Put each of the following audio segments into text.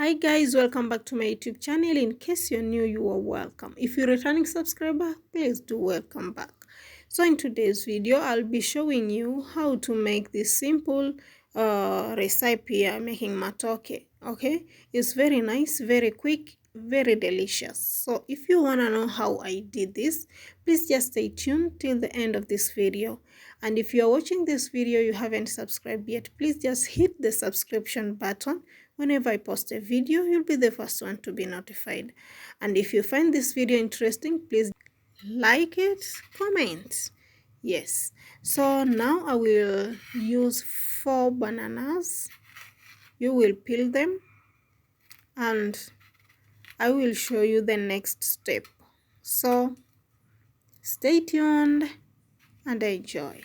Hi guys, welcome back to my YouTube channel. In case you're new, you are welcome. If you're a returning subscriber, please do welcome back. So in today's video, I'll be showing you how to make this simple recipe making matoke. Okay, it's very nice, very quick, very delicious. So if you want to know how I did this, please just stay tuned till the end of this video. And if you are watching this video, you haven't subscribed yet, please just hit the subscription button. Whenever I post a video, you'll be the first one to be notified. And if you find this video interesting, please like it, comment. Yes. So now I will use 4 bananas. You will peel them and I will show you the next step. So stay tuned and enjoy.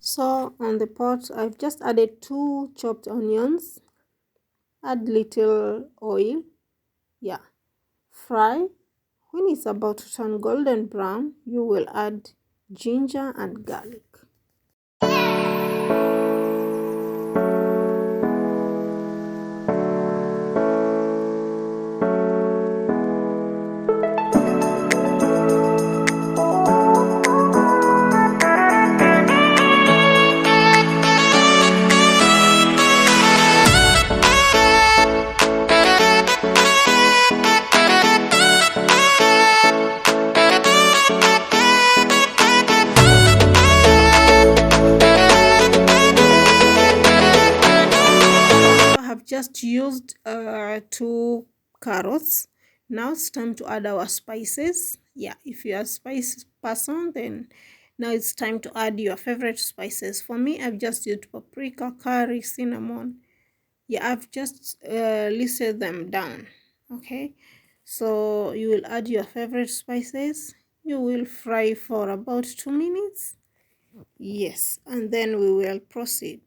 So on the pot, I've just added 2 chopped onions. Add little oil. Yeah. Fry. When it's about to turn golden brown, you will add ginger and garlic. Just used 2 carrots. Now it's time to add our spices. Yeah, if you are a spice person, then now it's time to add your favorite spices. For me, I've just used paprika, curry, cinnamon. Yeah, I've just listed them down. Okay, so you will add your favorite spices. You will fry for about 2 minutes. Yes, and then we will proceed.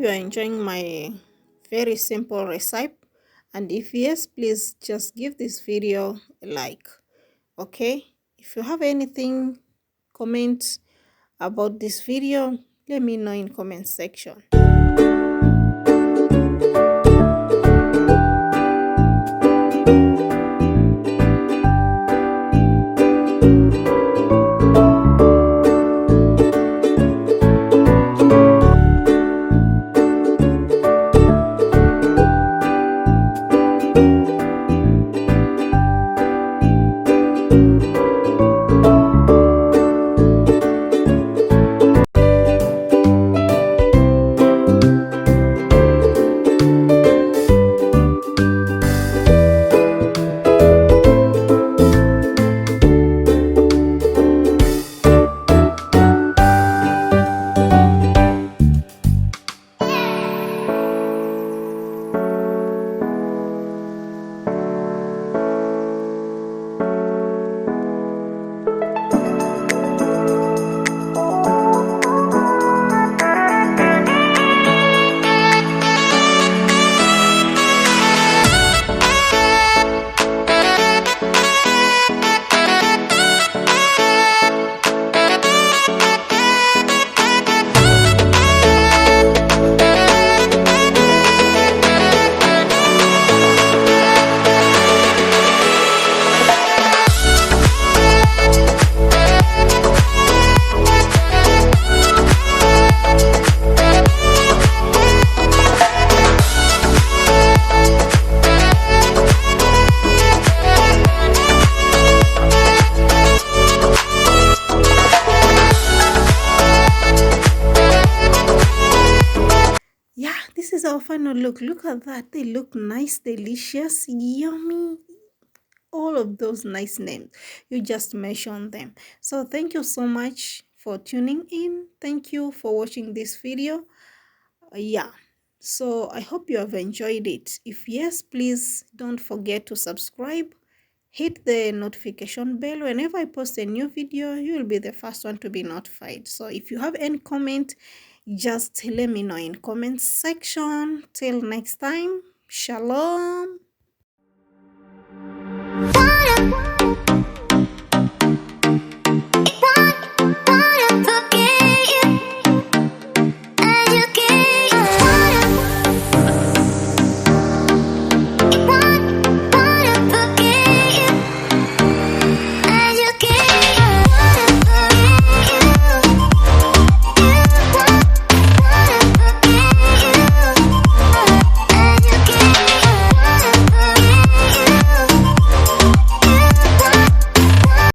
you are enjoying my very simple recipe, and if yes, please just give this video a like. Okay, if you have anything comment about this video, let me know in comment section. Yeah, this is our final look. Look at that. They look nice, delicious, yummy. All of those nice names. You just mentioned them. So thank you so much for tuning in. Thank you for watching this video. Yeah. So I hope you have enjoyed it. If yes, please don't forget to subscribe. Hit the notification bell. Whenever I post a new video, you will be the first one to be notified. So if you have any comment, just let me know in comment section. Till next time, shalom.